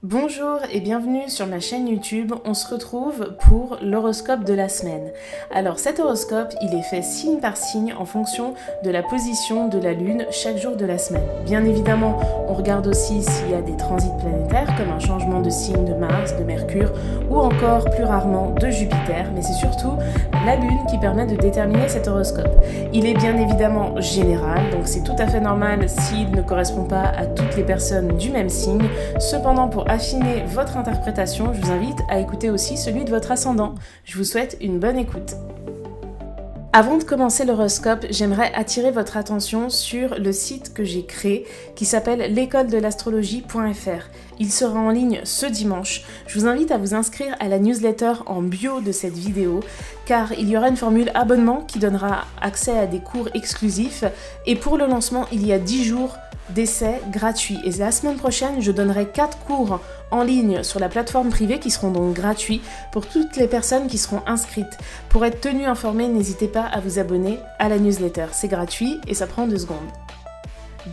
Bonjour et bienvenue sur ma chaîne YouTube. On se retrouve pour l'horoscope de la semaine. Alors cet horoscope, il est fait signe par signe en fonction de la position de la lune chaque jour de la semaine. Bien évidemment, on regarde aussi s'il y a des transits planétaires comme un changement de signe de Mars, de Mercure ou encore plus rarement de Jupiter, mais c'est surtout la lune qui permet de déterminer cet horoscope. Il est bien évidemment général, donc c'est tout à fait normal s'il ne correspond pas à toutes les personnes du même signe. Cependant, pour affiner votre interprétation, je vous invite à écouter aussi celui de votre ascendant. Je vous souhaite une bonne écoute. Avant de commencer l'horoscope, j'aimerais attirer votre attention sur le site que j'ai créé qui s'appelle l'écoledelastrologie.fr. Il sera en ligne ce dimanche. Je vous invite à vous inscrire à la newsletter en bio de cette vidéo car il y aura une formule abonnement qui donnera accès à des cours exclusifs et pour le lancement, il y a 10 jours d'essai gratuit. Et la semaine prochaine, je donnerai 4 cours en ligne sur la plateforme privée qui seront donc gratuits pour toutes les personnes qui seront inscrites. Pour être tenu informé, n'hésitez pas à vous abonner à la newsletter. C'est gratuit et ça prend 2 secondes.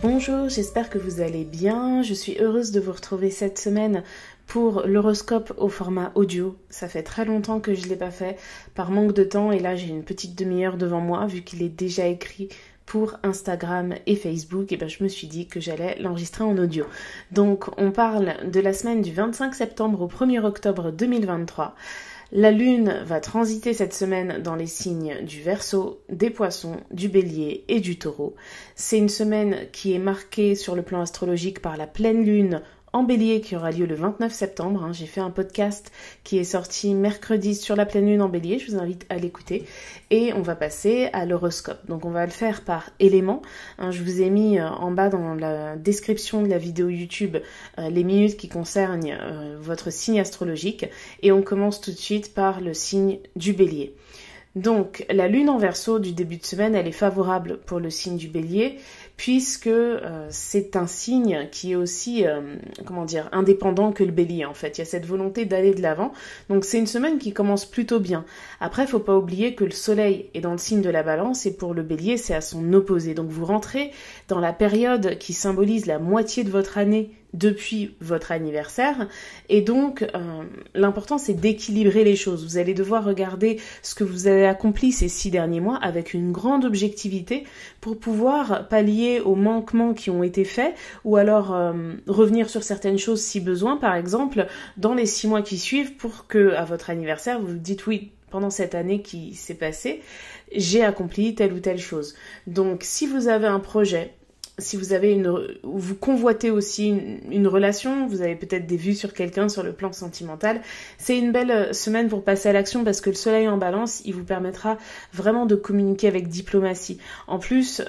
Bonjour, j'espère que vous allez bien. Je suis heureuse de vous retrouver cette semaine pour l'horoscope au format audio. Ça fait très longtemps que je ne l'ai pas fait par manque de temps et là j'ai une petite demi-heure devant moi vu qu'il est déjà écrit pour Instagram et Facebook, et je me suis dit que j'allais l'enregistrer en audio. Donc on parle de la semaine du 25 septembre au 1er octobre 2023. La lune va transiter cette semaine dans les signes du Verseau, des Poissons, du Bélier et du Taureau. C'est une semaine qui est marquée sur le plan astrologique par la pleine lune en Bélier qui aura lieu le 29 septembre. J'ai fait un podcast qui est sorti mercredi sur la pleine lune en Bélier, je vous invite à l'écouter. Et on va passer à l'horoscope. Donc on va le faire par éléments. Je vous ai mis en bas dans la description de la vidéo YouTube les minutes qui concernent votre signe astrologique. Et on commence tout de suite par le signe du Bélier. Donc la lune en Verseau du début de semaine, elle est favorable pour le signe du Bélier puisque c'est un signe qui est aussi indépendant que le Bélier en fait. Il y a cette volonté d'aller de l'avant. Donc c'est une semaine qui commence plutôt bien. Après, faut pas oublier que le soleil est dans le signe de la Balance et pour le Bélier, c'est à son opposé. Donc vous rentrez dans la période qui symbolise la moitié de votre année depuis votre anniversaire et donc l'important c'est d'équilibrer les choses. Vous allez devoir regarder ce que vous avez accompli ces 6 derniers mois avec une grande objectivité pour pouvoir pallier aux manquements qui ont été faits ou alors revenir sur certaines choses si besoin, par exemple dans les 6 mois qui suivent pour que à votre anniversaire vous vous dites oui, pendant cette année qui s'est passée, j'ai accompli telle ou telle chose. Donc si vous avez un projet, si vous avez vous convoitez aussi une relation, vous avez peut-être des vues sur quelqu'un sur le plan sentimental, c'est une belle semaine pour passer à l'action parce que le soleil en Balance, il vous permettra vraiment de communiquer avec diplomatie. En plus,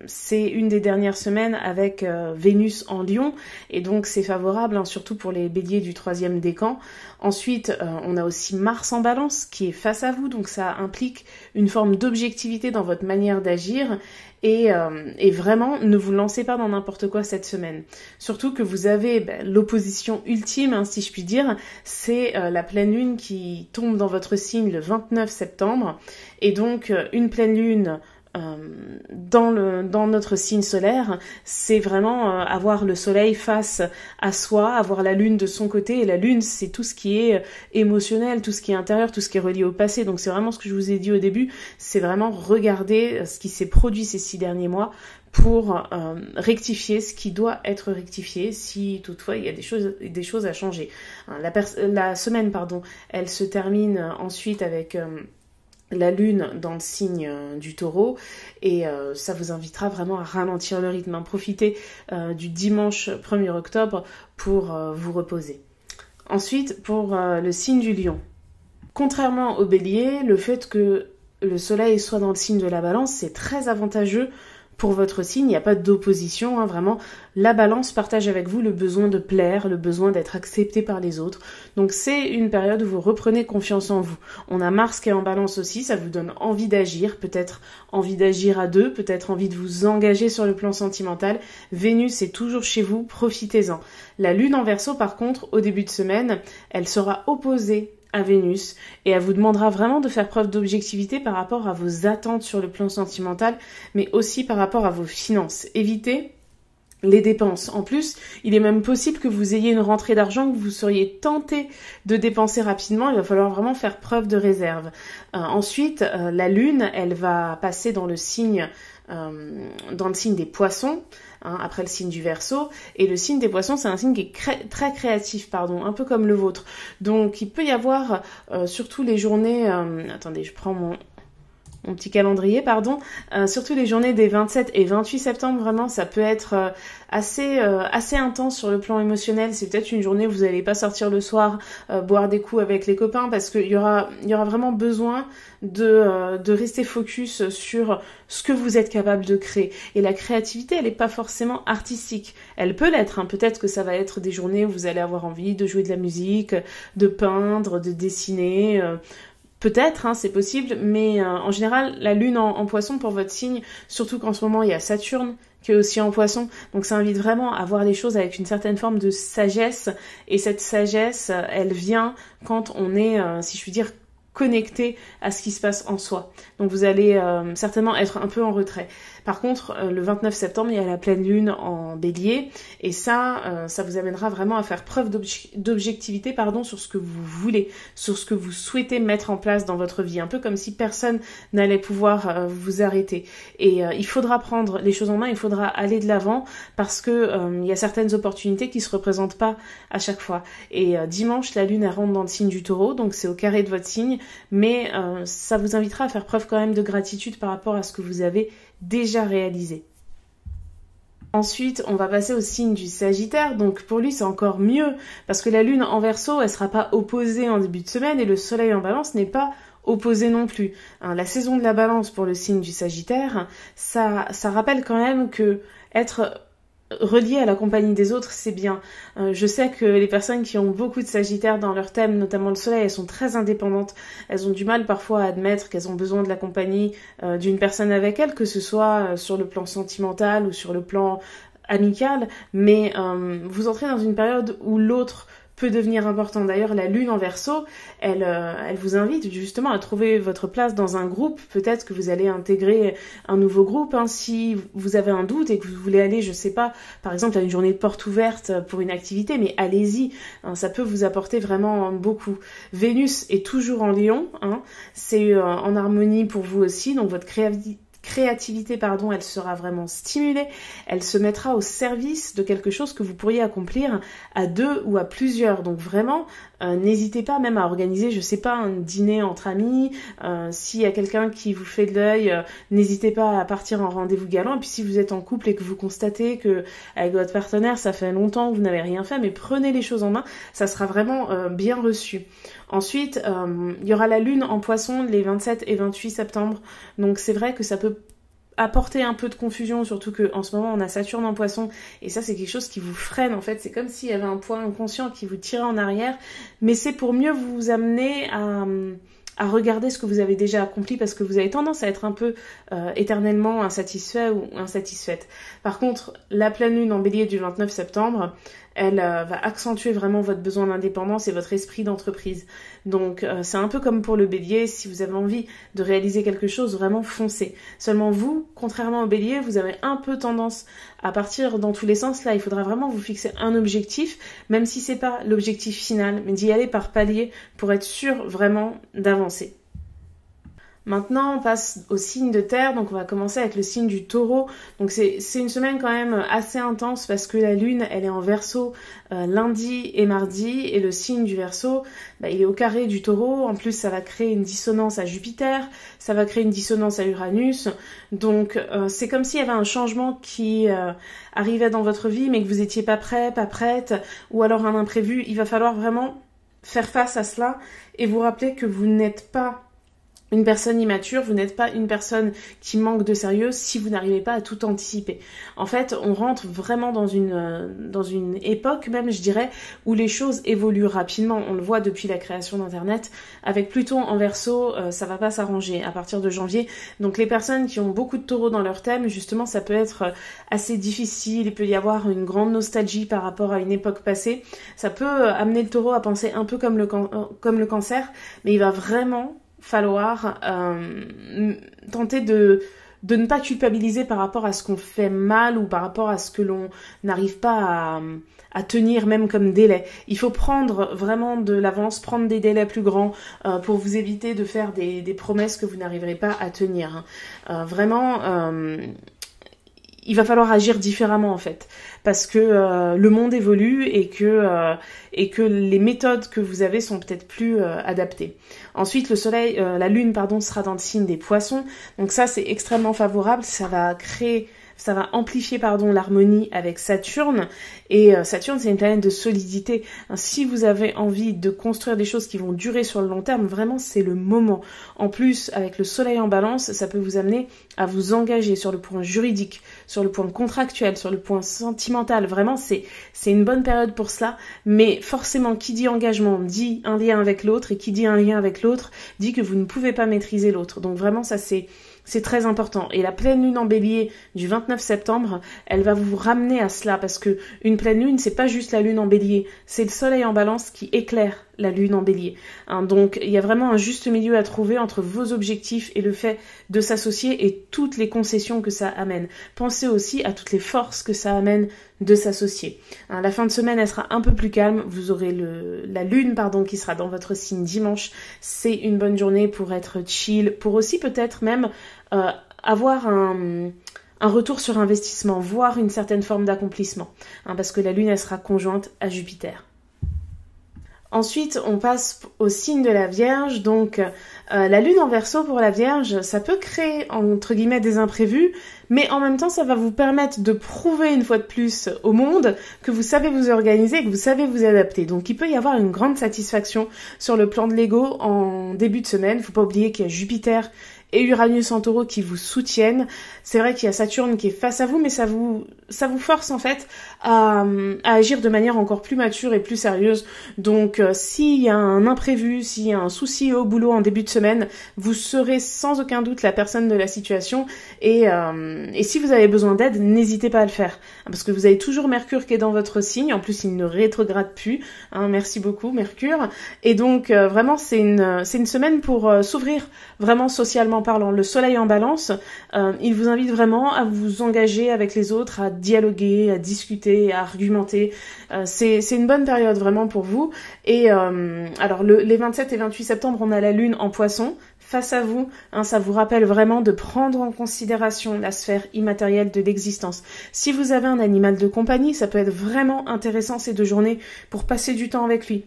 c'est une des dernières semaines avec Vénus en Lion et donc c'est favorable, surtout pour les béliers du 3e décan. Ensuite, on a aussi Mars en Balance qui est face à vous, donc ça implique une forme d'objectivité dans votre manière d'agir et vraiment ne vous lancez pas dans n'importe quoi cette semaine. Surtout que vous avez l'opposition ultime, si je puis dire, c'est la pleine lune qui tombe dans votre signe le 29 septembre et donc une pleine lune dans notre signe solaire, c'est vraiment avoir le soleil face à soi, avoir la lune de son côté, et la lune c'est tout ce qui est émotionnel, tout ce qui est intérieur, tout ce qui est relié au passé, donc c'est vraiment ce que je vous ai dit au début, c'est vraiment regarder ce qui s'est produit ces 6 derniers mois pour rectifier ce qui doit être rectifié si toutefois il y a des choses à changer. La semaine, elle se termine ensuite avec la lune dans le signe du Taureau et ça vous invitera vraiment à ralentir le rythme. Profitez du dimanche 1er octobre pour vous reposer. Ensuite, pour le signe du Lion. Contrairement au Bélier, le fait que le soleil soit dans le signe de la Balance, c'est très avantageux pour votre signe, il n'y a pas d'opposition, vraiment. La Balance partage avec vous le besoin de plaire, le besoin d'être accepté par les autres. Donc c'est une période où vous reprenez confiance en vous. On a Mars qui est en Balance aussi, ça vous donne envie d'agir, peut-être envie d'agir à deux, peut-être envie de vous engager sur le plan sentimental. Vénus est toujours chez vous, profitez-en. La Lune en Verseau, par contre, au début de semaine, elle sera opposée à Vénus et elle vous demandera vraiment de faire preuve d'objectivité par rapport à vos attentes sur le plan sentimental mais aussi par rapport à vos finances. Évitez les dépenses. En plus, il est même possible que vous ayez une rentrée d'argent que vous seriez tenté de dépenser rapidement. Il va falloir vraiment faire preuve de réserve. Ensuite, la lune, elle va passer dans le signe des poissons, hein, après le signe du Verseau. Et le signe des poissons, c'est un signe qui est très créatif, un peu comme le vôtre. Donc, il peut y avoir, surtout les journées... attendez, je prends mon petit calendrier, surtout les journées des 27 et 28 septembre, vraiment, ça peut être assez intense sur le plan émotionnel. C'est peut-être une journée où vous n'allez pas sortir le soir, boire des coups avec les copains, parce qu'il y aura vraiment besoin de rester focus sur ce que vous êtes capable de créer. Et la créativité, elle n'est pas forcément artistique. Elle peut l'être, hein. Peut-être que ça va être des journées où vous allez avoir envie de jouer de la musique, de peindre, de dessiner... Peut-être, hein, c'est possible, mais en général, la lune en poisson pour votre signe, surtout qu'en ce moment, il y a Saturne qui est aussi en poisson, donc ça invite vraiment à voir les choses avec une certaine forme de sagesse, et cette sagesse, elle vient quand on est, si je puis dire, connecté à ce qui se passe en soi. Donc vous allez certainement être un peu en retrait. Par contre, le 29 septembre, il y a la pleine lune en bélier, et ça vous amènera vraiment à faire preuve d'objectivité, sur ce que vous voulez, sur ce que vous souhaitez mettre en place dans votre vie, un peu comme si personne n'allait pouvoir vous arrêter. Et il faudra prendre les choses en main, il faudra aller de l'avant, parce que il y a certaines opportunités qui se représentent pas à chaque fois. Et dimanche, la lune, elle rentre dans le signe du Taureau, donc c'est au carré de votre signe, mais ça vous invitera à faire preuve quand même de gratitude par rapport à ce que vous avez déjà réalisé. Ensuite, on va passer au signe du Sagittaire, donc pour lui c'est encore mieux, parce que la lune en Verseau, elle sera pas opposée en début de semaine, et le soleil en Balance n'est pas opposé non plus. La saison de la Balance pour le signe du Sagittaire, ça rappelle quand même que être relié à la compagnie des autres, c'est bien. Je sais que les personnes qui ont beaucoup de Sagittaire dans leur thème, notamment le soleil, elles sont très indépendantes. Elles ont du mal parfois à admettre qu'elles ont besoin de la compagnie d'une personne avec elles, que ce soit sur le plan sentimental ou sur le plan amical, mais vous entrez dans une période où l'autre peut devenir important. D'ailleurs, la lune en Verseau, elle vous invite justement à trouver votre place dans un groupe. Peut-être que vous allez intégrer un nouveau groupe, hein, si vous avez un doute et que vous voulez aller, je sais pas, par exemple à une journée de porte ouverte pour une activité, mais allez-y, hein, ça peut vous apporter vraiment beaucoup. Vénus est toujours en Lion, hein, c'est en harmonie pour vous aussi, donc votre créativité, elle sera vraiment stimulée, elle se mettra au service de quelque chose que vous pourriez accomplir à deux ou à plusieurs. Donc vraiment, n'hésitez pas même à organiser, je sais pas, un dîner entre amis, s'il y a quelqu'un qui vous fait de l'œil, n'hésitez pas à partir en rendez-vous galant. Et puis si vous êtes en couple et que vous constatez que avec votre partenaire, ça fait longtemps que vous n'avez rien fait, mais prenez les choses en main, ça sera vraiment bien reçu. Ensuite, il y aura la lune en Poisson les 27 et 28 septembre. Donc c'est vrai que ça peut apporter un peu de confusion, surtout qu'en ce moment on a Saturne en Poisson, et ça c'est quelque chose qui vous freine en fait. C'est comme s'il y avait un poids inconscient qui vous tirait en arrière, mais c'est pour mieux vous amener à regarder ce que vous avez déjà accompli, parce que vous avez tendance à être un peu éternellement insatisfait ou insatisfaite. Par contre, la pleine lune en Bélier du 29 septembre, elle va accentuer vraiment votre besoin d'indépendance et votre esprit d'entreprise. Donc c'est un peu comme pour le Bélier, si vous avez envie de réaliser quelque chose, vraiment foncez. Seulement vous, contrairement au Bélier, vous avez un peu tendance à partir dans tous les sens. Là, il faudra vraiment vous fixer un objectif, même si c'est pas l'objectif final, mais d'y aller par palier pour être sûr vraiment d'avancer. Maintenant, on passe au signe de terre, donc on va commencer avec le signe du Taureau. Donc c'est une semaine quand même assez intense, parce que la lune, elle est en Verseau lundi et mardi, et le signe du Verseau, il est au carré du Taureau. En plus, ça va créer une dissonance à Jupiter, ça va créer une dissonance à Uranus. Donc c'est comme s'il y avait un changement qui arrivait dans votre vie, mais que vous étiez pas prêt, pas prête, ou alors un imprévu. Il va falloir vraiment faire face à cela et vous rappeler que vous n'êtes pas une personne immature, vous n'êtes pas une personne qui manque de sérieux si vous n'arrivez pas à tout anticiper. En fait, on rentre vraiment dans une époque, même je dirais, où les choses évoluent rapidement. On le voit depuis la création d'Internet. Avec Pluton en Verseau, ça va pas s'arranger à partir de janvier. Donc les personnes qui ont beaucoup de taureaux dans leur thème, justement, ça peut être assez difficile. Il peut y avoir une grande nostalgie par rapport à une époque passée. Ça peut amener le taureau à penser un peu comme le cancer, mais il va vraiment falloir tenter de de ne pas culpabiliser par rapport à ce qu'on fait mal ou par rapport à ce que l'on n'arrive pas à tenir même comme délai. Il faut prendre vraiment de l'avance, prendre des délais plus grands pour vous éviter de faire des promesses que vous n'arriverez pas à tenir. Vraiment, il va falloir agir différemment en fait, parce que le monde évolue et que les méthodes que vous avez sont peut-être plus adaptées. Ensuite, le soleil, la lune, pardon, sera dans le signe des poissons, donc ça c'est extrêmement favorable, ça va amplifier l'harmonie avec Saturne, et Saturne c'est une planète de solidité. Si vous avez envie de construire des choses qui vont durer sur le long terme, vraiment c'est le moment. En plus, avec le soleil en balance, ça peut vous amener à vous engager sur le point juridique, sur le point contractuel, sur le point sentimental. Vraiment c'est une bonne période pour cela, mais forcément qui dit engagement dit un lien avec l'autre, et qui dit un lien avec l'autre dit que vous ne pouvez pas maîtriser l'autre. Donc vraiment ça c'est très important. Et la pleine lune en bélier du 29 septembre, elle va vous ramener à cela, parce que une pleine lune, c'est pas juste la lune en bélier, c'est le soleil en balance qui éclaire la lune en bélier. Donc il y a vraiment un juste milieu à trouver entre vos objectifs et le fait de s'associer et toutes les concessions que ça amène. Pensez aussi à toutes les forces que ça amène de s'associer. La fin de semaine, elle sera un peu plus calme. Vous aurez la lune, qui sera dans votre signe dimanche. C'est une bonne journée pour être chill, pour aussi peut-être même avoir un retour sur investissement, voire une certaine forme d'accomplissement, parce que la lune, elle sera conjointe à Jupiter. Ensuite, on passe au signe de la Vierge. Donc, la lune en Verseau pour la Vierge, ça peut créer, entre guillemets, des imprévus, mais en même temps, ça va vous permettre de prouver une fois de plus au monde que vous savez vous organiser, que vous savez vous adapter. Donc, il peut y avoir une grande satisfaction sur le plan de l'ego en début de semaine. Faut pas oublier qu'il y a Jupiter et Uranus en Taureau qui vous soutiennent. C'est vrai qu'il y a Saturne qui est face à vous, mais ça vous force en fait à agir de manière encore plus mature et plus sérieuse. Donc s'il y a un imprévu, s'il y a un souci au boulot en début de semaine, vous serez sans aucun doute la personne de la situation, et si vous avez besoin d'aide, n'hésitez pas à le faire, parce que vous avez toujours Mercure qui est dans votre signe. En plus il ne rétrograde plus, merci beaucoup Mercure, et donc vraiment c'est une semaine pour s'ouvrir vraiment socialement parlant. Le soleil en balance, il vous invite vraiment à vous engager avec les autres, à dialoguer, à discuter, à argumenter. C'est une bonne période vraiment pour vous. Et alors les 27 et 28 septembre, on a la lune en Poisson face à vous. Ça vous rappelle vraiment de prendre en considération la sphère immatérielle de l'existence. Si vous avez un animal de compagnie, ça peut être vraiment intéressant ces 2 journées pour passer du temps avec lui.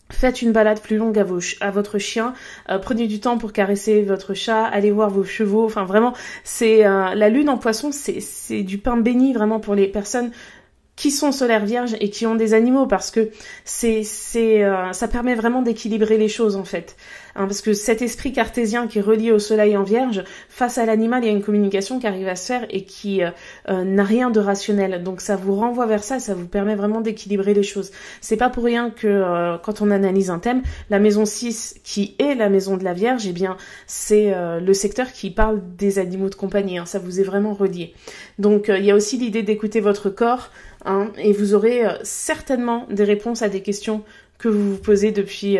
Faites une balade plus longue à votre chien, prenez du temps pour caresser votre chat, allez voir vos chevaux. Enfin vraiment, c'est la lune en Poisson, c'est du pain béni vraiment pour les personnes qui sont solaires vierges et qui ont des animaux, parce que ça permet vraiment d'équilibrer les choses en fait. Parce que cet esprit cartésien qui est relié au soleil en vierge, face à l'animal, il y a une communication qui arrive à se faire et qui n'a rien de rationnel. Donc ça vous renvoie vers ça, ça vous permet vraiment d'équilibrer les choses. C'est pas pour rien que quand on analyse un thème, la maison 6, qui est la maison de la Vierge, eh bien c'est le secteur qui parle des animaux de compagnie. Ça vous est vraiment relié. Donc il y a aussi l'idée d'écouter votre corps, et vous aurez certainement des réponses à des questions que vous vous posez depuis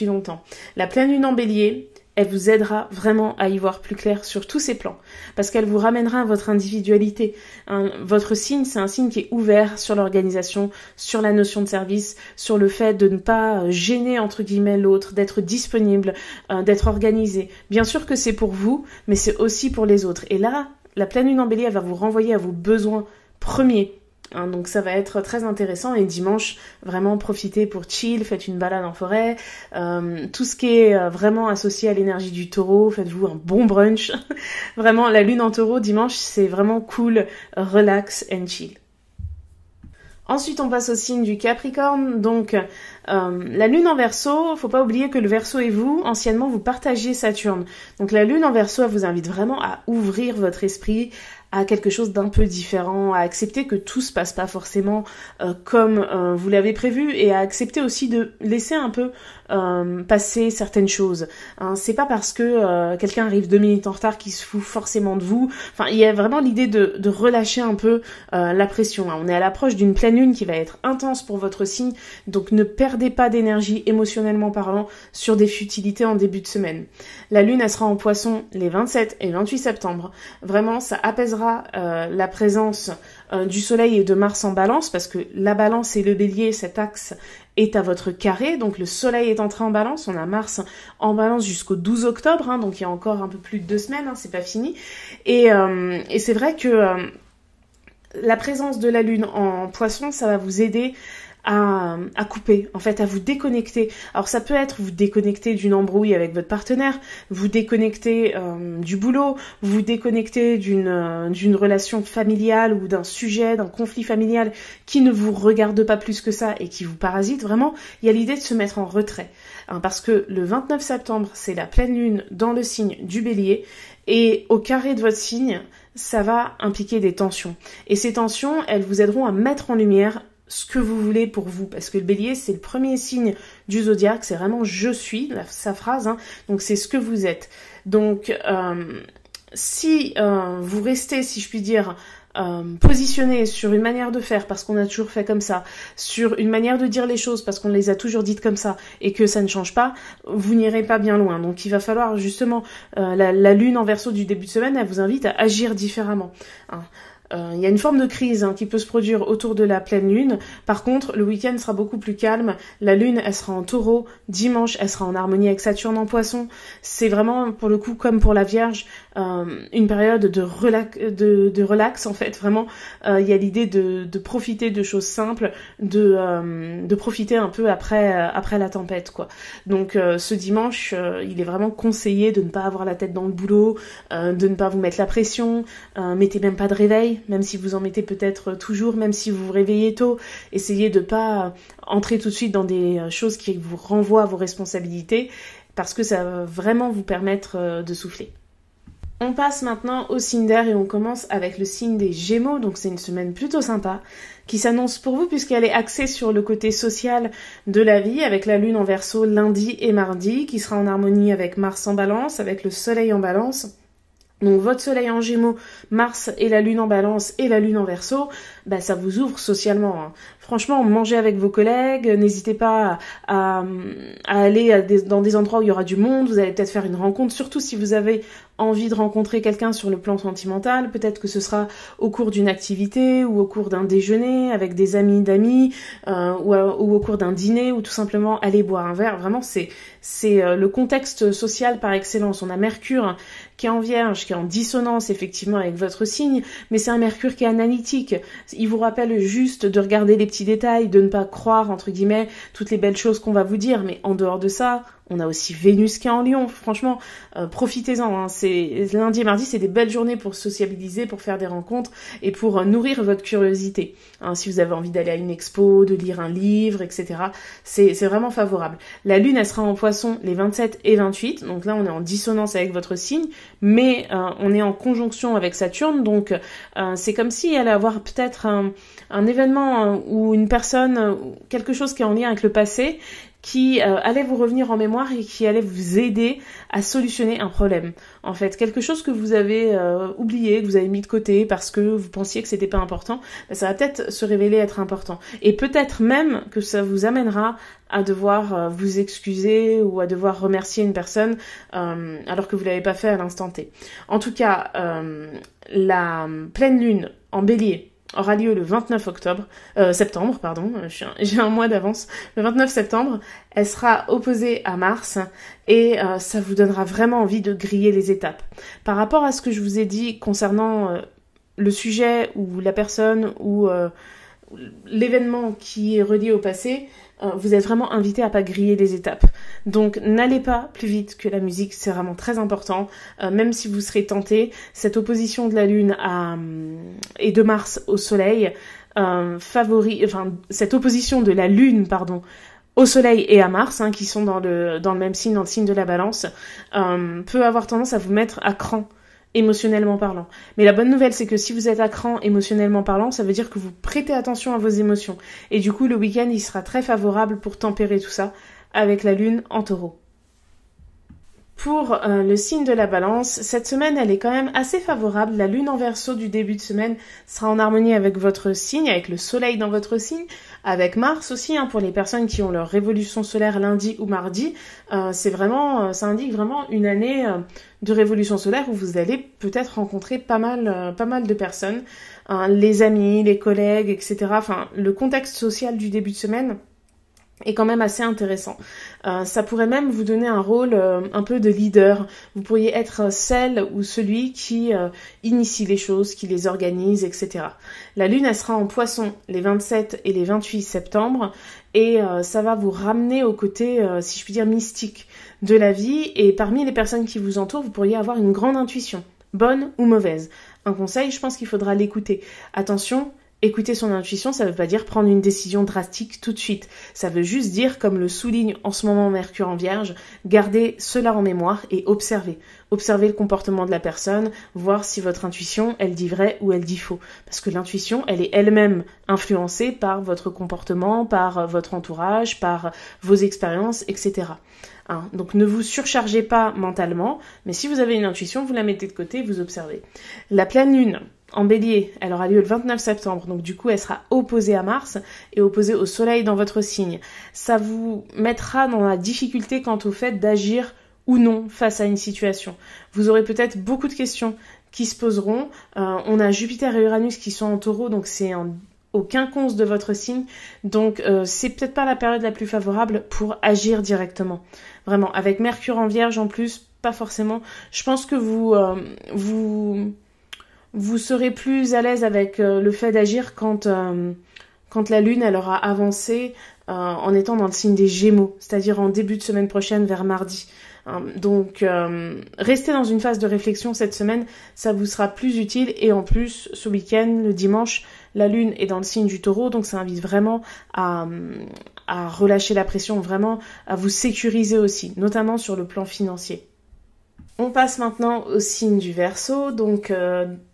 longtemps. La pleine lune en Bélier, elle vous aidera vraiment à y voir plus clair sur tous ces plans, parce qu'elle vous ramènera à votre individualité. Votre signe, c'est un signe qui est ouvert sur l'organisation, sur la notion de service, sur le fait de ne pas gêner entre guillemets l'autre, d'être disponible, d'être organisé. Bien sûr que c'est pour vous, mais c'est aussi pour les autres. Et là, la pleine lune en Bélier, elle va vous renvoyer à vos besoins premiers. Donc ça va être très intéressant, et dimanche, vraiment profitez pour chill, faites une balade en forêt, tout ce qui est vraiment associé à l'énergie du taureau, faites-vous un bon brunch. Vraiment, la lune en taureau dimanche, c'est vraiment cool, relax and chill. Ensuite, on passe au signe du Capricorne. Donc, la lune en Verseau, faut pas oublier que le Verseau et vous, anciennement, vous partagiez Saturne. Donc, la lune en Verseau, elle vous invite vraiment à ouvrir votre esprit, à quelque chose d'un peu différent, à accepter que tout se passe pas forcément comme vous l'avez prévu, et à accepter aussi de laisser un peu passer certaines choses. Hein, c'est pas parce que quelqu'un arrive 2 minutes en retard qu'il se fout forcément de vous. Enfin, il y a vraiment l'idée de relâcher un peu la pression. Hein. On est à l'approche d'une pleine lune qui va être intense pour votre signe, donc ne perdez pas d'énergie émotionnellement parlant sur des futilités en début de semaine. La lune, elle sera en Poisson les 27 et 28 septembre. Vraiment, ça apaisera la présence du soleil et de Mars en Balance, parce que la Balance et le Bélier, cet axe est à votre carré, donc le soleil est entré en Balance, on a Mars en Balance jusqu'au 12 octobre, hein, donc il y a encore un peu plus de 2 semaines, hein, c'est pas fini, et c'est vrai que la présence de la lune en Poisson, ça va vous aider à couper, en fait, à vous déconnecter. Alors ça peut être vous déconnecter d'une embrouille avec votre partenaire, vous déconnecter du boulot, vous déconnecter d'une relation familiale ou d'un sujet, d'un conflit familial qui ne vous regarde pas plus que ça et qui vous parasite. Vraiment, il y a l'idée de se mettre en retrait. Hein, parce que le 29 septembre, c'est la pleine lune dans le signe du Bélier, et au carré de votre signe, ça va impliquer des tensions. Et ces tensions, elles vous aideront à mettre en lumière ce que vous voulez pour vous, parce que le Bélier, c'est le premier signe du zodiaque, c'est vraiment « je suis », sa phrase, hein, donc c'est ce que vous êtes. Donc, si vous restez, si je puis dire, positionné sur une manière de faire parce qu'on a toujours fait comme ça, sur une manière de dire les choses parce qu'on les a toujours dites comme ça et que ça ne change pas, vous n'irez pas bien loin. Donc il va falloir justement, la lune en Verseau du début de semaine, elle vous invite à agir différemment. Hein. Il y a une forme de crise qui peut se produire autour de la pleine lune. Par contre, le week-end sera beaucoup plus calme. La lune, elle sera en Taureau. Dimanche, elle sera en harmonie avec Saturne en Poisson. C'est vraiment, pour le coup, comme pour la Vierge, une période de relax, en fait. Vraiment, il y a l'idée de profiter de choses simples, de profiter un peu après la tempête, quoi. Donc, ce dimanche, il est vraiment conseillé de ne pas avoir la tête dans le boulot, de ne pas vous mettre la pression, mettez même pas de réveil, même si vous en mettez peut-être toujours, même si vous vous réveillez tôt, essayez de pas entrer tout de suite dans des choses qui vous renvoient à vos responsabilités, parce que ça va vraiment vous permettre de souffler. On passe maintenant au signe d'air et on commence avec le signe des Gémeaux, donc c'est une semaine plutôt sympa qui s'annonce pour vous puisqu'elle est axée sur le côté social de la vie, avec la lune en Verseau lundi et mardi, qui sera en harmonie avec Mars en Balance, avec le soleil en Balance. Donc votre soleil en Gémeaux, Mars et la lune en Balance et la lune en Verseau, bah ça vous ouvre socialement. Hein. Franchement, mangez avec vos collègues, n'hésitez pas à aller dans des endroits où il y aura du monde, vous allez peut-être faire une rencontre, surtout si vous avez envie de rencontrer quelqu'un sur le plan sentimental, peut-être que ce sera au cours d'une activité ou au cours d'un déjeuner avec des amis d'amis ou au cours d'un dîner ou tout simplement aller boire un verre. Vraiment, c'est le contexte social par excellence. On a Mercure qui est en Vierge, qui est en dissonance effectivement avec votre signe, mais c'est un Mercure qui est analytique. Il vous rappelle juste de regarder les petits détails, de ne pas croire, entre guillemets, toutes les belles choses qu'on va vous dire, mais en dehors de ça, on a aussi Vénus qui est en Lion. Franchement, profitez-en. Hein. C'est lundi et mardi, c'est des belles journées pour sociabiliser, pour faire des rencontres et pour nourrir votre curiosité. Hein, si vous avez envie d'aller à une expo, de lire un livre, etc., c'est vraiment favorable. La lune, elle sera en Poisson les 27 et 28. Donc là, on est en dissonance avec votre signe, mais on est en conjonction avec Saturne. Donc c'est comme si elle allait avoir peut-être un événement ou une personne, quelque chose qui est en lien avec le passé, qui allait vous revenir en mémoire et qui allait vous aider à solutionner un problème. En fait, quelque chose que vous avez oublié, que vous avez mis de côté parce que vous pensiez que c'était pas important, ben ça va peut-être se révéler être important. Et peut-être même que ça vous amènera à devoir vous excuser ou à devoir remercier une personne alors que vous l'avez pas fait à l'instant T. En tout cas, la pleine lune en Bélier aura lieu le 29 septembre, j'ai un mois d'avance, le 29 septembre, elle sera opposée à Mars et ça vous donnera vraiment envie de griller les étapes. Par rapport à ce que je vous ai dit concernant le sujet ou la personne ou l'événement qui est relié au passé, vous êtes vraiment invité à pas griller les étapes. Donc n'allez pas plus vite que la musique, c'est vraiment très important. Même si vous serez tenté, cette opposition de la lune et de Mars au soleil cette opposition de la lune, au soleil et à Mars, qui sont dans le même signe, dans le signe de la Balance, peut avoir tendance à vous mettre à cran. émotionnellement parlant. Mais la bonne nouvelle, c'est que si vous êtes à cran émotionnellement parlant, ça veut dire que vous prêtez attention à vos émotions. Et du coup, le week-end, il sera très favorable pour tempérer tout ça avec la lune en taureau. Pour le signe de la balance, cette semaine, elle est quand même assez favorable. La lune en verseau du début de semaine sera en harmonie avec votre signe, avec le soleil dans votre signe, avec Mars aussi, pour les personnes qui ont leur révolution solaire lundi ou mardi. Ça indique vraiment une année de révolution solaire où vous allez peut-être rencontrer pas mal de personnes, les amis, les collègues, etc. Enfin, le contexte social du début de semaine est quand même assez intéressant. Ça pourrait même vous donner un rôle un peu de leader. Vous pourriez être celle ou celui qui initie les choses, qui les organise, etc. La lune, elle sera en poisson les 27 et les 28 septembre et ça va vous ramener au côté, si je puis dire, mystique de la vie. Et parmi les personnes qui vous entourent, vous pourriez avoir une grande intuition, bonne ou mauvaise. Un conseil, je pense qu'il faudra l'écouter. Attention, écouter son intuition, ça ne veut pas dire prendre une décision drastique tout de suite. Ça veut juste dire, comme le souligne en ce moment Mercure en Vierge, garder cela en mémoire et observer. Observer le comportement de la personne, voir si votre intuition, elle dit vrai ou elle dit faux. Parce que l'intuition, elle est elle-même influencée par votre comportement, par votre entourage, par vos expériences, etc. Donc ne vous surchargez pas mentalement, mais si vous avez une intuition, vous la mettez de côté, vous observez. La pleine lune en bélier, elle aura lieu le 29 septembre, donc du coup elle sera opposée à Mars et opposée au soleil dans votre signe. Ça vous mettra dans la difficulté quant au fait d'agir ou non face à une situation. Vous aurez peut-être beaucoup de questions qui se poseront. On a Jupiter et Uranus qui sont en taureau, donc c'est au quinconce de votre signe, donc c'est peut-être pas la période la plus favorable pour agir directement. Vraiment, avec Mercure en Vierge en plus, pas forcément. Je pense que vous serez plus à l'aise avec le fait d'agir quand la lune elle aura avancé en étant dans le signe des Gémeaux, c'est-à-dire en début de semaine prochaine vers mardi. Donc restez dans une phase de réflexion cette semaine, ça vous sera plus utile. Et en plus ce week-end, le dimanche, la lune est dans le signe du taureau, donc ça invite vraiment à relâcher la pression, vraiment à vous sécuriser aussi, notamment sur le plan financier. On passe maintenant au signe du Verseau. Donc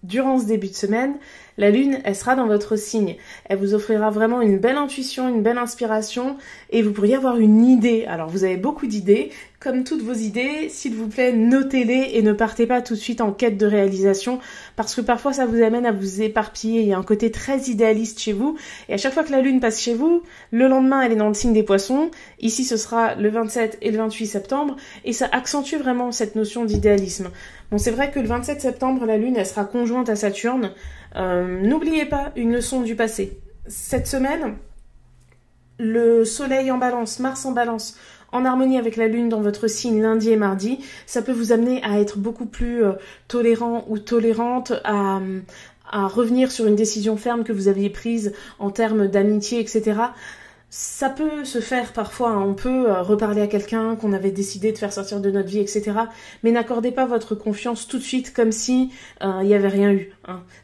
durant ce début de semaine, la lune, elle sera dans votre signe. Elle vous offrira vraiment une belle intuition, une belle inspiration et vous pourriez avoir une idée. Alors vous avez beaucoup d'idées. Comme toutes vos idées, s'il vous plaît, notez-les et ne partez pas tout de suite en quête de réalisation parce que parfois ça vous amène à vous éparpiller. Il y a un côté très idéaliste chez vous et à chaque fois que la lune passe chez vous, le lendemain elle est dans le signe des Poissons. Ici ce sera le 27 et le 28 septembre et ça accentue vraiment cette notion d'idéalisme. Bon, c'est vrai que le 27 septembre, la lune elle sera conjointe à Saturne. N'oubliez pas une leçon du passé. Cette semaine, le soleil en balance, Mars en balance, en harmonie avec la lune dans votre signe lundi et mardi, ça peut vous amener à être beaucoup plus tolérant ou tolérante, à revenir sur une décision ferme que vous aviez prise en termes d'amitié, etc. Ça peut se faire parfois, on peut reparler à quelqu'un qu'on avait décidé de faire sortir de notre vie, etc. Mais n'accordez pas votre confiance tout de suite comme si il n'y avait rien eu.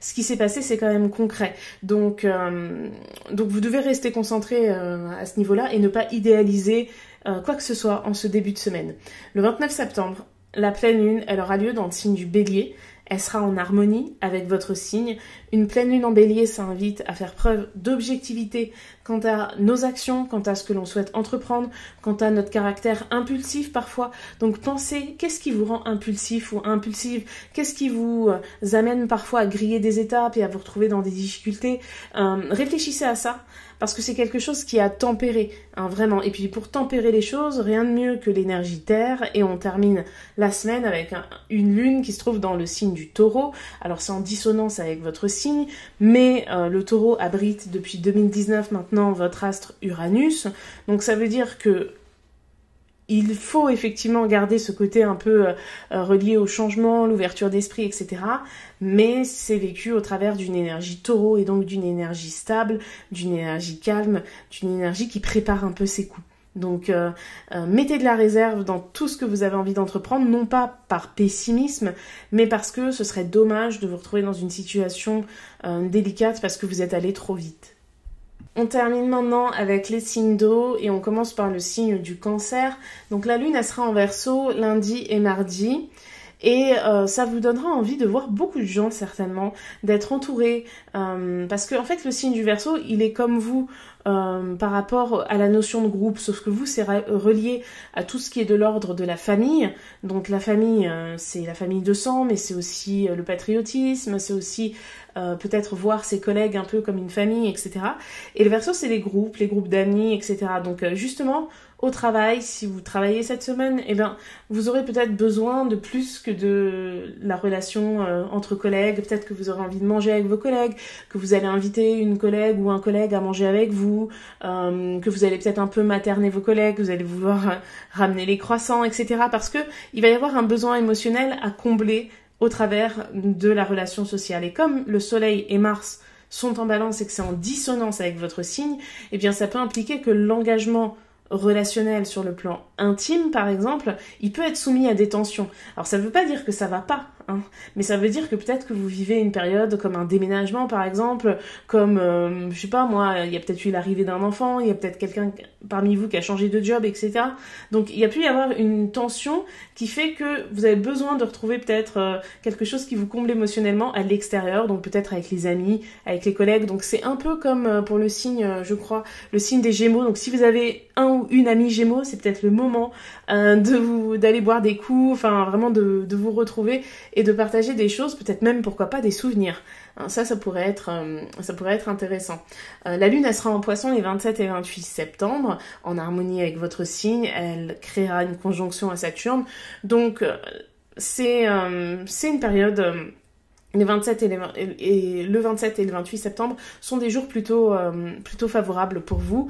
Ce qui s'est passé, c'est quand même concret. Donc vous devez rester concentré à ce niveau-là et ne pas idéaliser quoi que ce soit en ce début de semaine. Le 29 septembre, la pleine lune, elle aura lieu dans le signe du Bélier. Elle sera en harmonie avec votre signe. Une pleine lune en Bélier, ça invite à faire preuve d'objectivité quant à nos actions, quant à ce que l'on souhaite entreprendre, quant à notre caractère impulsif parfois. Donc pensez, qu'est-ce qui vous rend impulsif ou impulsive? Qu'est-ce qui vous amène parfois à griller des étapes et à vous retrouver dans des difficultés? Réfléchissez à ça. Parce que c'est quelque chose qui a tempéré, vraiment. Et puis pour tempérer les choses, rien de mieux que l'énergie terre. Et on termine la semaine avec une lune qui se trouve dans le signe du taureau. Alors c'est en dissonance avec votre signe, mais le taureau abrite depuis 2019 maintenant votre astre Uranus. Donc ça veut dire que il faut effectivement garder ce côté un peu relié au changement, l'ouverture d'esprit, etc. Mais c'est vécu au travers d'une énergie taureau et donc d'une énergie stable, d'une énergie calme, d'une énergie qui prépare un peu ses coups. Donc mettez de la réserve dans tout ce que vous avez envie d'entreprendre, non pas par pessimisme, mais parce que ce serait dommage de vous retrouver dans une situation délicate parce que vous êtes allé trop vite. On termine maintenant avec les signes d'eau et on commence par le signe du Cancer. Donc la lune, elle sera en Verseau lundi et mardi. et ça vous donnera envie de voir beaucoup de gens certainement, d'être entouré, parce que en fait le signe du Verseau, il est comme vous par rapport à la notion de groupe, sauf que vous c'est relié à tout ce qui est de l'ordre de la famille. Donc la famille, c'est la famille de sang, mais c'est aussi le patriotisme, c'est aussi peut-être voir ses collègues un peu comme une famille, etc. Et le Verseau, c'est les groupes d'amis, etc. Donc justement, au travail, si vous travaillez cette semaine, eh bien, vous aurez peut-être besoin de plus que de la relation entre collègues. Peut-être que vous aurez envie de manger avec vos collègues, que vous allez inviter une collègue ou un collègue à manger avec vous, que vous allez peut-être un peu materner vos collègues, vous allez vouloir ramener les croissants, etc. Parce que il va y avoir un besoin émotionnel à combler au travers de la relation sociale. Et comme le Soleil et Mars sont en balance et que c'est en dissonance avec votre signe, eh bien ça peut impliquer que l'engagement relationnel sur le plan intime, par exemple, il peut être soumis à des tensions. Alors ça ne veut pas dire que ça va pas, hein, mais ça veut dire que peut-être que vous vivez une période comme un déménagement, par exemple, comme, je sais pas moi, il y a peut-être eu l'arrivée d'un enfant, il y a peut-être quelqu'un parmi vous qui a changé de job, etc. Donc il y a pu y avoir une tension qui fait que vous avez besoin de retrouver peut-être quelque chose qui vous comble émotionnellement à l'extérieur, donc peut-être avec les amis, avec les collègues. Donc c'est un peu comme pour le signe, je crois, le signe des Gémeaux. Donc si vous avez un ou une amie Gémeaux, c'est peut-être le moment d'aller boire des coups, enfin vraiment de vous retrouver et de partager des choses, peut-être même pourquoi pas des souvenirs. Ça pourrait être intéressant. La Lune, elle sera en Poisson les 27 et 28 septembre, en harmonie avec votre signe. Elle créera une conjonction à Saturne. Donc c'est une période. Le 27 et le 28 septembre sont des jours plutôt favorables pour vous,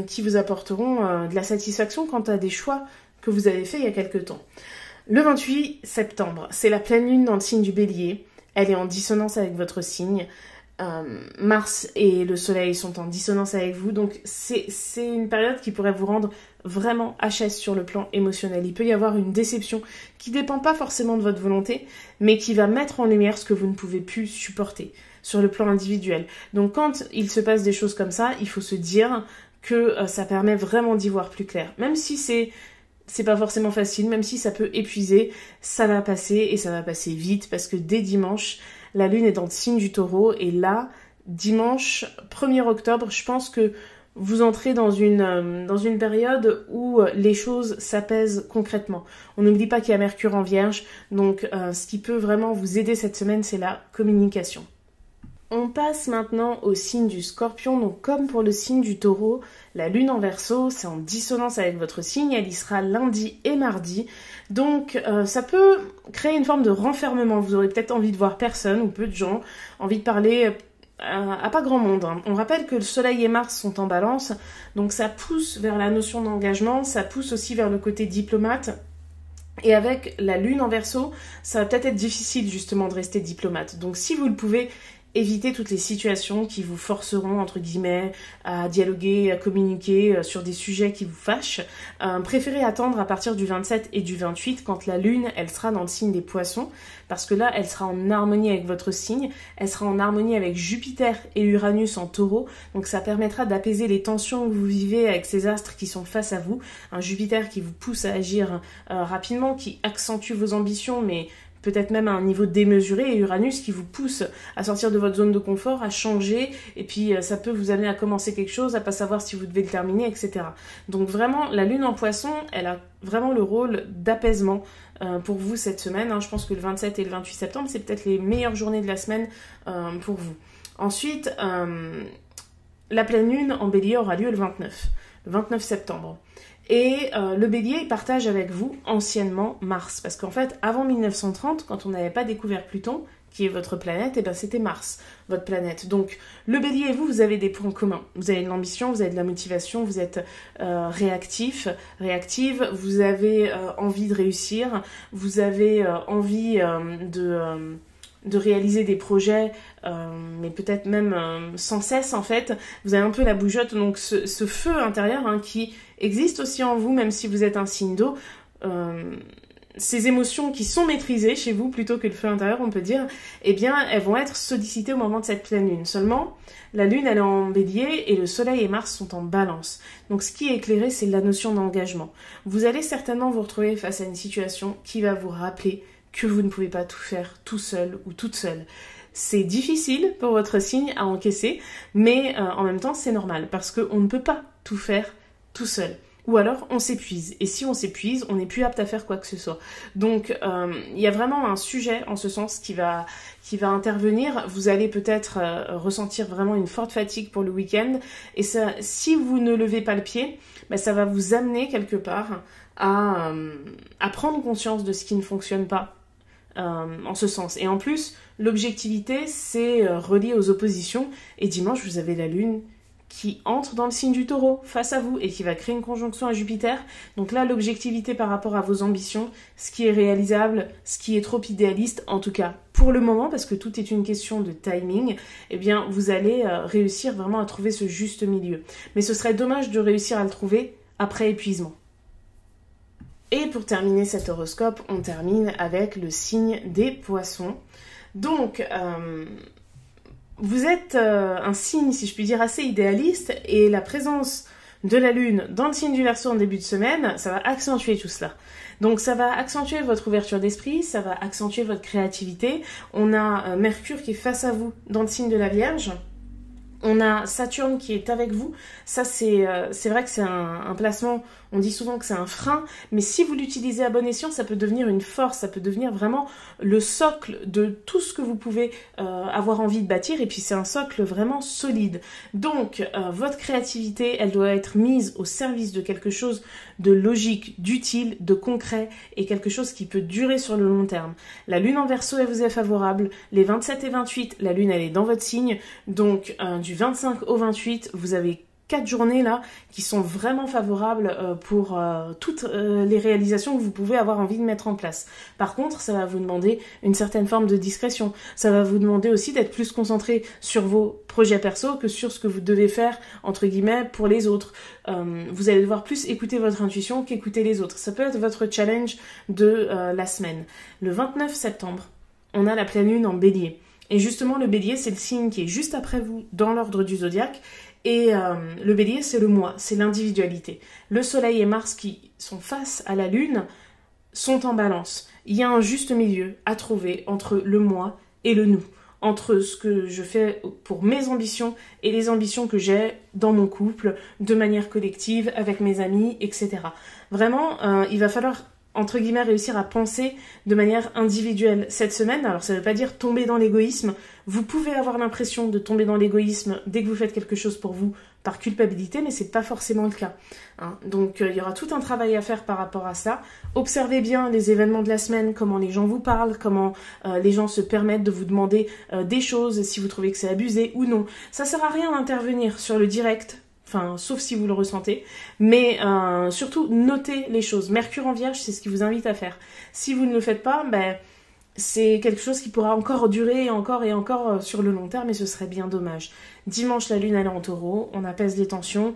qui vous apporteront de la satisfaction quant à des choix que vous avez faits il y a quelque temps. Le 28 septembre, c'est la pleine lune dans le signe du Bélier. Elle est en dissonance avec votre signe. Mars et le Soleil sont en dissonance avec vous, donc c'est une période qui pourrait vous rendre vraiment HS sur le plan émotionnel. Il peut y avoir une déception qui dépend pas forcément de votre volonté, mais qui va mettre en lumière ce que vous ne pouvez plus supporter sur le plan individuel. Donc quand il se passe des choses comme ça, il faut se dire que ça permet vraiment d'y voir plus clair. Même si c'est pas forcément facile, même si ça peut épuiser, ça va passer et ça va passer vite parce que dès dimanche, la Lune est dans le signe du Taureau et là, dimanche 1er octobre, je pense que vous entrez dans une période où les choses s'apaisent concrètement. On n'oublie pas qu'il y a Mercure en Vierge, donc ce qui peut vraiment vous aider cette semaine, c'est la communication. On passe maintenant au signe du Scorpion, donc comme pour le signe du Taureau, la Lune en Verseau, c'est en dissonance avec votre signe, elle y sera lundi et mardi, donc ça peut créer une forme de renfermement, vous aurez peut-être envie de voir personne ou peu de gens, envie de parler à pas grand monde. On rappelle que le Soleil et Mars sont en balance, donc ça pousse vers la notion d'engagement, ça pousse aussi vers le côté diplomate. Et avec la Lune en Verseau, ça va peut-être être difficile justement de rester diplomate. Donc si vous le pouvez, évitez toutes les situations qui vous forceront, entre guillemets, à dialoguer, à communiquer sur des sujets qui vous fâchent. Préférez attendre à partir du 27 et du 28, quand la Lune, elle sera dans le signe des Poissons, parce que là, elle sera en harmonie avec votre signe, elle sera en harmonie avec Jupiter et Uranus en Taureau, donc ça permettra d'apaiser les tensions que vous vivez avec ces astres qui sont face à vous. Un Jupiter qui vous pousse à agir rapidement, qui accentue vos ambitions, mais peut-être même à un niveau démesuré, et Uranus qui vous pousse à sortir de votre zone de confort, à changer, et puis ça peut vous amener à commencer quelque chose, à pas savoir si vous devez le terminer, etc. Donc vraiment, la Lune en Poisson, elle a vraiment le rôle d'apaisement pour vous cette semaine. Je pense que le 27 et le 28 septembre, c'est peut-être les meilleures journées de la semaine pour vous. Ensuite, la pleine Lune en Bélier aura lieu le 29 septembre. Et le Bélier partage avec vous anciennement Mars. Parce qu'en fait, avant 1930, quand on n'avait pas découvert Pluton, qui est votre planète, et ben c'était Mars, votre planète. Donc le Bélier et vous, vous avez des points communs. Vous avez de l'ambition, vous avez de la motivation, vous êtes réactive, vous avez envie de réussir, vous avez envie de réaliser des projets, mais peut-être même sans cesse en fait. Vous avez un peu la bougeotte, donc ce feu intérieur qui existe aussi en vous, même si vous êtes un signe d'eau. Ces émotions qui sont maîtrisées chez vous plutôt que le feu intérieur, on peut dire, eh bien, elles vont être sollicitées au moment de cette pleine lune. Seulement, la lune, elle est en Bélier et le Soleil et Mars sont en Balance. Donc, ce qui est éclairé, c'est la notion d'engagement. Vous allez certainement vous retrouver face à une situation qui va vous rappeler que vous ne pouvez pas tout faire tout seul ou toute seule. C'est difficile pour votre signe à encaisser, mais en même temps c'est normal parce qu'on ne peut pas tout faire tout seul. Ou alors on s'épuise, et si on s'épuise, on n'est plus apte à faire quoi que ce soit. Donc il y a vraiment un sujet en ce sens qui va intervenir. Vous allez peut-être ressentir vraiment une forte fatigue pour le week-end, et ça, si vous ne levez pas le pied, ça va vous amener quelque part à prendre conscience de ce qui ne fonctionne pas en ce sens. Et en plus, l'objectivité, c'est relié aux oppositions, et dimanche, vous avez la lune qui entre dans le signe du taureau face à vous et qui va créer une conjonction à Jupiter. Donc là, l'objectivité par rapport à vos ambitions, ce qui est réalisable, ce qui est trop idéaliste, en tout cas pour le moment, parce que tout est une question de timing, eh bien vous allez réussir vraiment à trouver ce juste milieu. Mais ce serait dommage de réussir à le trouver après épuisement. Et pour terminer cet horoscope, on termine avec le signe des poissons. Donc, vous êtes un signe, si je puis dire, assez idéaliste, et la présence de la lune dans le signe du Verseau en début de semaine, ça va accentuer tout cela. Donc ça va accentuer votre ouverture d'esprit, ça va accentuer votre créativité. On a Mercure qui est face à vous dans le signe de la Vierge. On a Saturne qui est avec vous. Ça, c'est vrai que c'est un placement, on dit souvent que c'est un frein, mais si vous l'utilisez à bon escient, ça peut devenir une force, ça peut devenir vraiment le socle de tout ce que vous pouvez avoir envie de bâtir, et puis c'est un socle vraiment solide. Donc, votre créativité, elle doit être mise au service de quelque chose de logique, d'utile, de concret, et quelque chose qui peut durer sur le long terme. La lune en Verseau, elle vous est favorable. Les 27 et 28, la lune, elle est dans votre signe, donc du 25 au 28, vous avez 4 journées là qui sont vraiment favorables pour toutes les réalisations que vous pouvez avoir envie de mettre en place. Par contre, ça va vous demander une certaine forme de discrétion. Ça va vous demander aussi d'être plus concentré sur vos projets perso que sur ce que vous devez faire, entre guillemets, pour les autres. Vous allez devoir plus écouter votre intuition qu'écouter les autres. Ça peut être votre challenge de la semaine. Le 29 septembre, on a la pleine lune en Bélier. Et justement, le Bélier, c'est le signe qui est juste après vous dans l'ordre du zodiaque. Et le Bélier, c'est le moi, c'est l'individualité. Le Soleil et Mars qui sont face à la Lune sont en balance. Il y a un juste milieu à trouver entre le moi et le nous. Entre ce que je fais pour mes ambitions et les ambitions que j'ai dans mon couple, de manière collective, avec mes amis, etc. Vraiment, il va falloir, entre guillemets, réussir à penser de manière individuelle cette semaine. Alors ça ne veut pas dire tomber dans l'égoïsme. Vous pouvez avoir l'impression de tomber dans l'égoïsme dès que vous faites quelque chose pour vous par culpabilité, mais c'est pas forcément le cas. Donc il y aura tout un travail à faire par rapport à ça. Observez bien les événements de la semaine, comment les gens vous parlent, comment les gens se permettent de vous demander des choses, si vous trouvez que c'est abusé ou non. Ça sert à rien d'intervenir sur le direct, enfin, sauf si vous le ressentez, mais surtout notez les choses. Mercure en Vierge, c'est ce qui vous invite à faire. Si vous ne le faites pas, c'est quelque chose qui pourra encore durer et encore sur le long terme, et ce serait bien dommage. Dimanche, la lune elle est en Taureau, on apaise les tensions.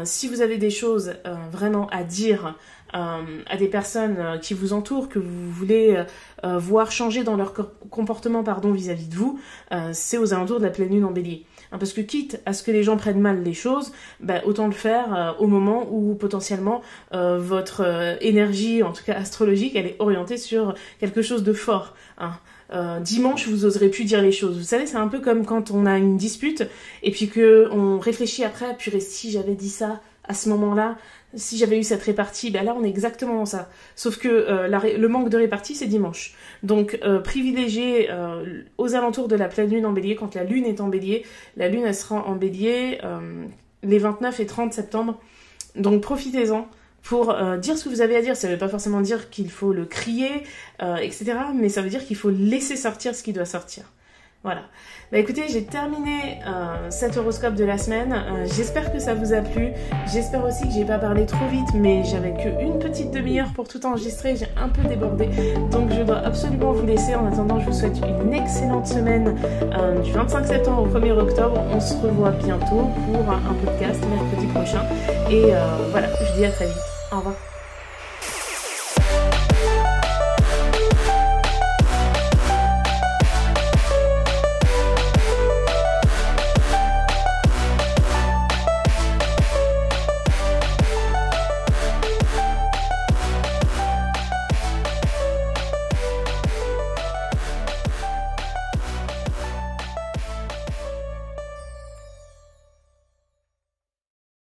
Si vous avez des choses vraiment à dire à des personnes qui vous entourent, que vous voulez voir changer dans leur comportement vis-à-vis de vous, c'est aux alentours de la pleine lune en Bélier. Parce que quitte à ce que les gens prennent mal les choses, autant le faire au moment où potentiellement votre énergie, en tout cas astrologique, elle est orientée sur quelque chose de fort. Dimanche, vous oserez plus dire les choses. Vous savez, c'est un peu comme quand on a une dispute et puis qu'on réfléchit après, purée, si j'avais dit ça à ce moment-là, si j'avais eu cette répartie, là on est exactement dans ça. Sauf que le manque de répartie, c'est dimanche. Donc privilégiez aux alentours de la pleine lune en Bélier, quand la lune est en Bélier, la lune elle sera en Bélier les 29 et 30 septembre. Donc profitez-en pour dire ce que vous avez à dire. Ça ne veut pas forcément dire qu'il faut le crier, etc. Mais ça veut dire qu'il faut laisser sortir ce qui doit sortir. Voilà. Écoutez, j'ai terminé cet horoscope de la semaine. J'espère que ça vous a plu. J'espère aussi que j'ai pas parlé trop vite, mais j'avais qu'une petite demi-heure pour tout enregistrer. J'ai un peu débordé, donc je dois absolument vous laisser. En attendant, je vous souhaite une excellente semaine du 25 septembre au 1er octobre. On se revoit bientôt pour un podcast mercredi prochain. Et voilà, je vous dis à très vite. Au revoir.